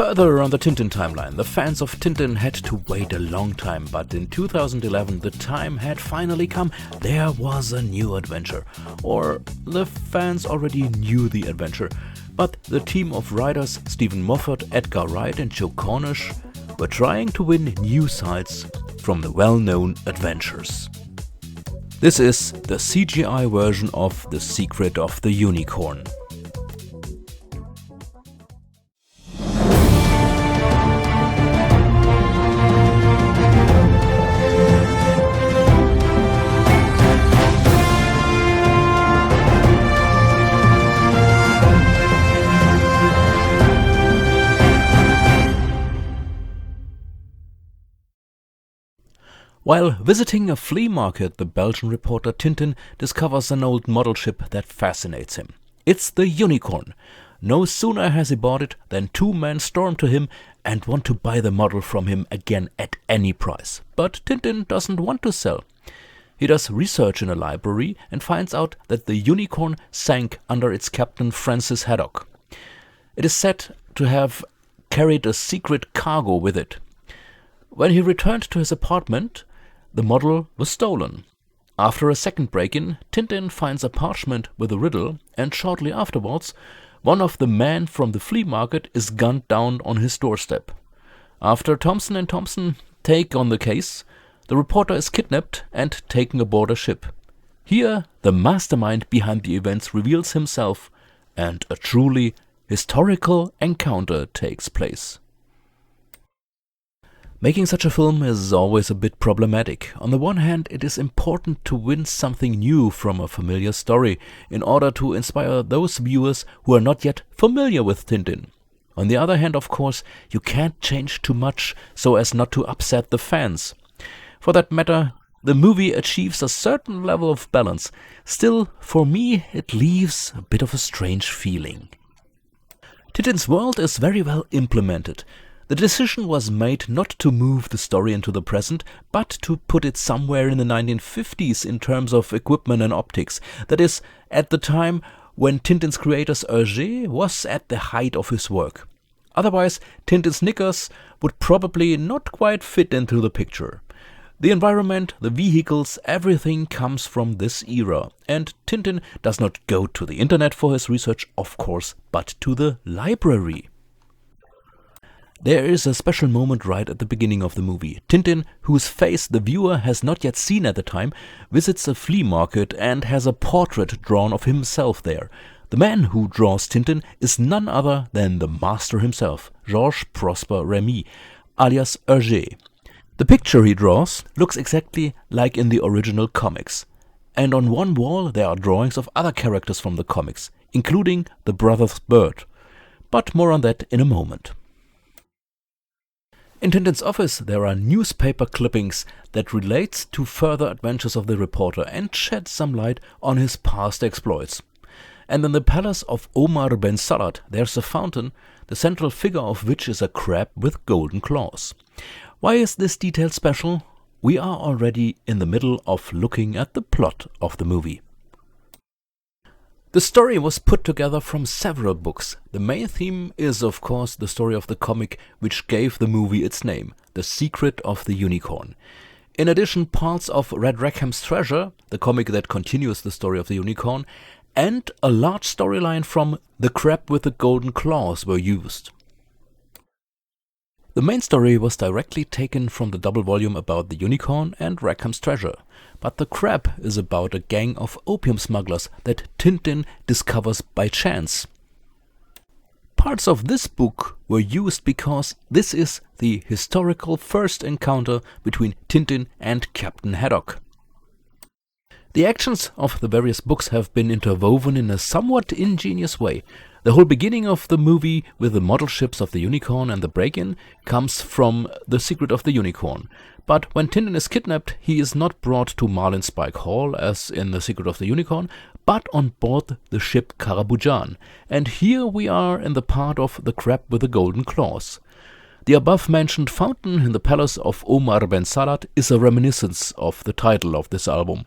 Further on the Tintin timeline, the fans of Tintin had to wait a long time, but in 2011 the time had finally come. There was a new adventure. Or the fans already knew the adventure, but the team of writers Stephen Moffat, Edgar Wright and Joe Cornish were trying to win new sides from the well-known adventures. This is the CGI version of The Secret of the Unicorn. While visiting a flea market, the Belgian reporter Tintin discovers an old model ship that fascinates him. It's the Unicorn. No sooner has he bought it than two men storm to him and want to buy the model from him again at any price. But Tintin doesn't want to sell. He does research in a library and finds out that the Unicorn sank under its captain Francis Haddock. It is said to have carried a secret cargo with it. When he returned to his apartment, the model was stolen. After a second break-in, Tintin finds a parchment with a riddle, and shortly afterwards, one of the men from the flea market is gunned down on his doorstep. After Thompson & Thompson take on the case, the reporter is kidnapped and taken aboard a ship. Here, the mastermind behind the events reveals himself, and a truly historical encounter takes place. Making such a film is always a bit problematic. On the one hand, it is important to win something new from a familiar story in order to inspire those viewers who are not yet familiar with Tintin. On the other hand, of course, you can't change too much so as not to upset the fans. For that matter, the movie achieves a certain level of balance. Still, for me, it leaves a bit of a strange feeling. Tintin's world is very well implemented. The decision was made not to move the story into the present, but to put it somewhere in the 1950s in terms of equipment and optics. That is, at the time when Tintin's creator Hergé was at the height of his work. Otherwise, Tintin's knickers would probably not quite fit into the picture. The environment, the vehicles, everything comes from this era. And Tintin does not go to the internet for his research, of course, but to the library. There is a special moment right at the beginning of the movie. Tintin, whose face the viewer has not yet seen at the time, visits a flea market and has a portrait drawn of himself there. The man who draws Tintin is none other than the master himself, Georges Prosper Rémy, alias Hergé. The picture he draws looks exactly like in the original comics. And on one wall there are drawings of other characters from the comics, including the brothers Bird. But more on that in a moment. In Tintin's office there are newspaper clippings that relate to further adventures of the reporter and shed some light on his past exploits. And in the palace of Omar Ben Salat there's a fountain, the central figure of which is a crab with golden claws. Why is this detail special? We are already in the middle of looking at the plot of the movie. The story was put together from several books. The main theme is, of course, the story of the comic which gave the movie its name, The Secret of the Unicorn. In addition, parts of Red Rackham's Treasure, the comic that continues the story of the unicorn, and a large storyline from The Crab with the Golden Claws were used. The main story was directly taken from the double volume about the unicorn and Rackham's Treasure, but the crab is about a gang of opium smugglers that Tintin discovers by chance. Parts of this book were used because this is the historical first encounter between Tintin and Captain Haddock. The actions of the various books have been interwoven in a somewhat ingenious way. The whole beginning of the movie with the model ships of the Unicorn and the break-in comes from The Secret of the Unicorn. But when Tintin is kidnapped, he is not brought to Marlinspike Hall as in The Secret of the Unicorn, but on board the ship Karabujan. And here we are in the part of The Crab with the Golden Claws. The above-mentioned fountain in the palace of Omar Ben Salat is a reminiscence of the title of this album.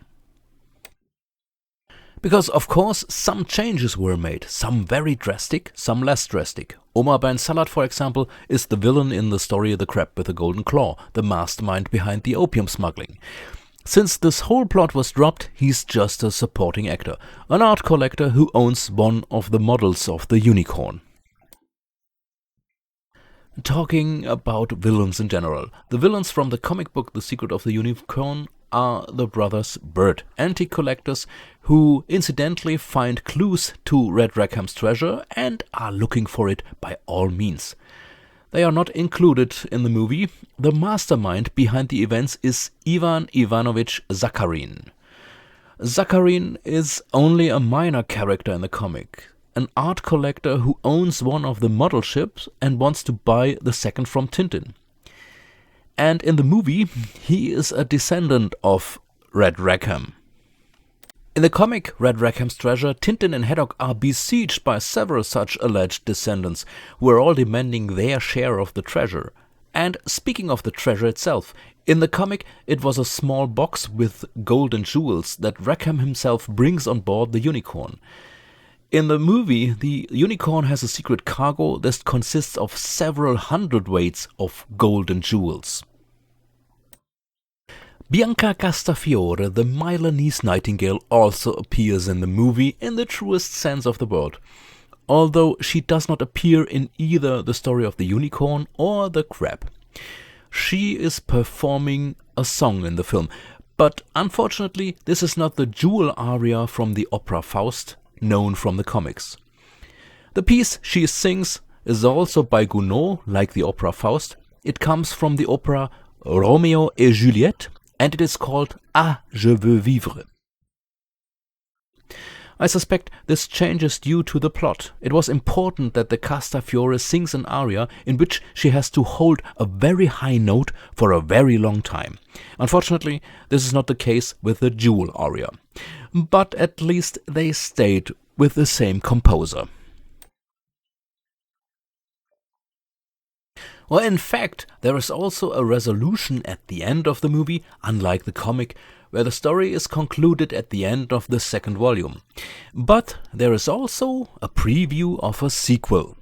Because, of course, some changes were made, some very drastic, some less drastic. Omar Ben Salat, for example, is the villain in the story The Crab with the Golden Claw, the mastermind behind the opium smuggling. Since this whole plot was dropped, he's just a supporting actor, an art collector who owns one of the models of the unicorn. Talking about villains in general, the villains from the comic book The Secret of the Unicorn are the brothers Bird, antique collectors who incidentally find clues to Red Rackham's treasure and are looking for it by all means. They are not included in the movie. The mastermind behind the events is Ivan Ivanovich Zakharin. Zakharin is only a minor character in the comic, an art collector who owns one of the model ships and wants to buy the second from Tintin. And in the movie, he is a descendant of Red Rackham. In the comic Red Rackham's Treasure, Tintin and Haddock are besieged by several such alleged descendants, who are all demanding their share of the treasure. And speaking of the treasure itself, in the comic it was a small box with gold and jewels that Rackham himself brings on board the unicorn. In the movie, the unicorn has a secret cargo that consists of several hundredweights of gold and jewels. Bianca Castafiore, the Milanese nightingale, also appears in the movie in the truest sense of the word, although she does not appear in either the story of the unicorn or the crab. She is performing a song in the film, but unfortunately this is not the jewel aria from the opera Faust, known from the comics. The piece she sings is also by Gounod, like the opera Faust. It comes from the opera Roméo et Juliette, and it is called Ah, je veux vivre. I suspect this change is due to the plot. It was important that the Castafiore sings an aria in which she has to hold a very high note for a very long time. Unfortunately, this is not the case with the jewel aria. But at least they stayed with the same composer. Well, in fact, there is also a resolution at the end of the movie, unlike the comic, where the story is concluded at the end of the second volume. But there is also a preview of a sequel.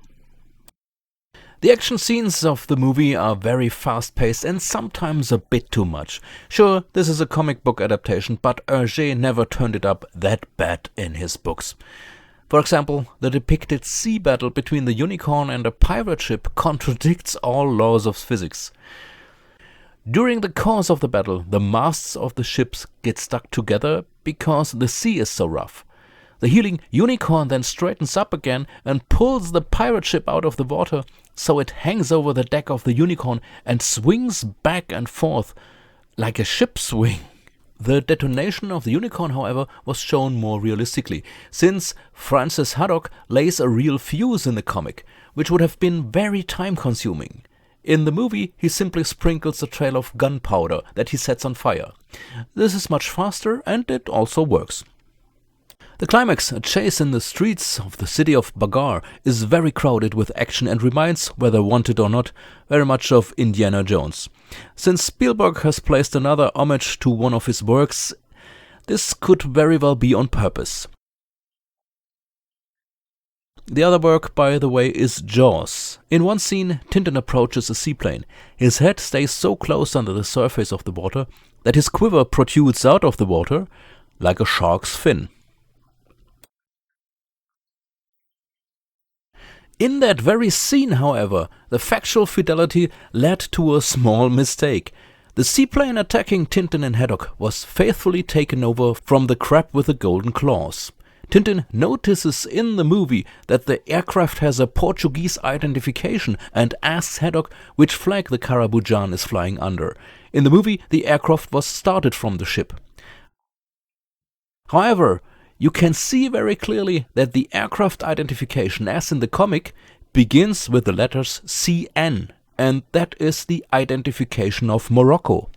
The action scenes of the movie are very fast-paced and sometimes a bit too much. Sure, this is a comic book adaptation, but Hergé never turned it up that bad in his books. For example, the depicted sea battle between the unicorn and a pirate ship contradicts all laws of physics. During the course of the battle, the masts of the ships get stuck together because the sea is so rough. The healing unicorn then straightens up again and pulls the pirate ship out of the water, so it hangs over the deck of the unicorn and swings back and forth like a ship swing. The detonation of the unicorn, however, was shown more realistically, since Francis Haddock lays a real fuse in the comic, which would have been very time-consuming. In the movie, he simply sprinkles a trail of gunpowder that he sets on fire. This is much faster, and it also works. The climax, a chase in the streets of the city of Bagar, is very crowded with action and reminds, whether wanted or not, very much of Indiana Jones. Since Spielberg has placed another homage to one of his works, this could very well be on purpose. The other work, by the way, is Jaws. In one scene, Tintin approaches a seaplane. His head stays so close under the surface of the water that his quiver protrudes out of the water like a shark's fin. In that very scene, however, the factual fidelity led to a small mistake. The seaplane attacking Tintin and Haddock was faithfully taken over from the crab with the golden claws. Tintin notices in the movie that the aircraft has a Portuguese identification and asks Haddock which flag the Carabujan is flying under. In the movie, the aircraft was started from the ship. However, you can see very clearly that the aircraft identification, as in the comic, begins with the letters CN, and that is the identification of Morocco.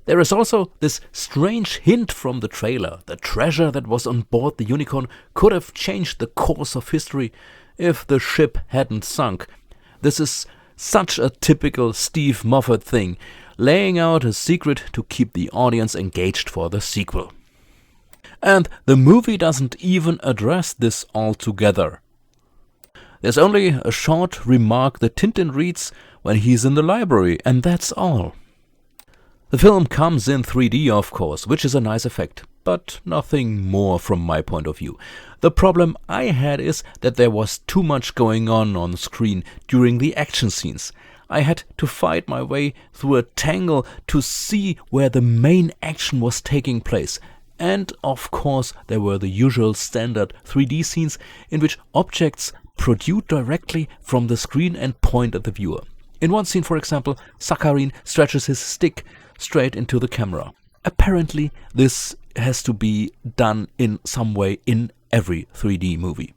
There is also this strange hint from the trailer. The treasure that was on board the unicorn could have changed the course of history if the ship hadn't sunk. This is such a typical Steve Moffat thing, laying out a secret to keep the audience engaged for the sequel. And the movie doesn't even address this altogether. There's only a short remark that Tintin reads when he's in the library, and that's all. The film comes in 3D, of course, which is a nice effect, but nothing more from my point of view. The problem I had is that there was too much going on screen during the action scenes. I had to fight my way through a tangle to see where the main action was taking place. And of course there were the usual standard 3D scenes in which objects protrude directly from the screen and point at the viewer. In one scene, for example, Sakharine stretches his stick straight into the camera. Apparently this has to be done in some way in every 3D movie.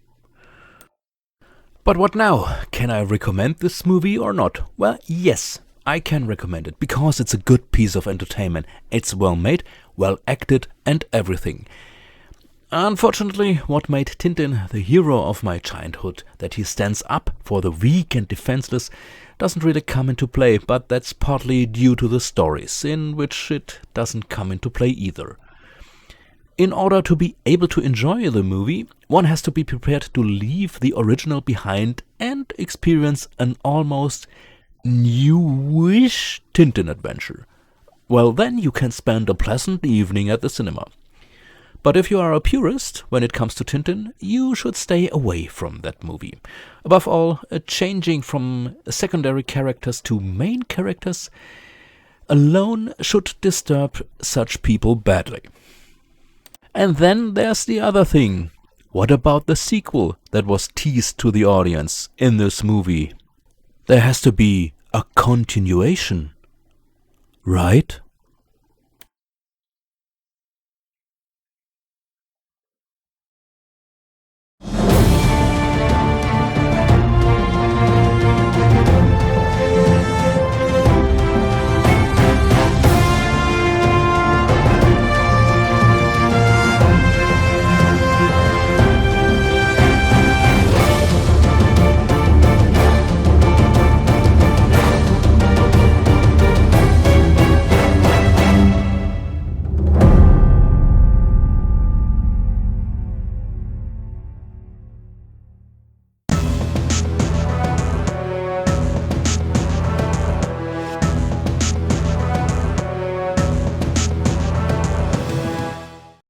But what now? Can I recommend this movie or not? Well, yes, I can recommend it, because it's a good piece of entertainment. It's well made, well acted and everything. Unfortunately, what made Tintin the hero of my childhood, that he stands up for the weak and defenseless, doesn't really come into play, but that's partly due to the stories, in which it doesn't come into play either. In order to be able to enjoy the movie, one has to be prepared to leave the original behind and experience an almost newish Tintin adventure. Well, then you can spend a pleasant evening at the cinema. But if you are a purist when it comes to Tintin, you should stay away from that movie. Above all, changing from secondary characters to main characters alone should disturb such people badly. And then there's the other thing. What about the sequel that was teased to the audience in this movie? There has to be a continuation, right?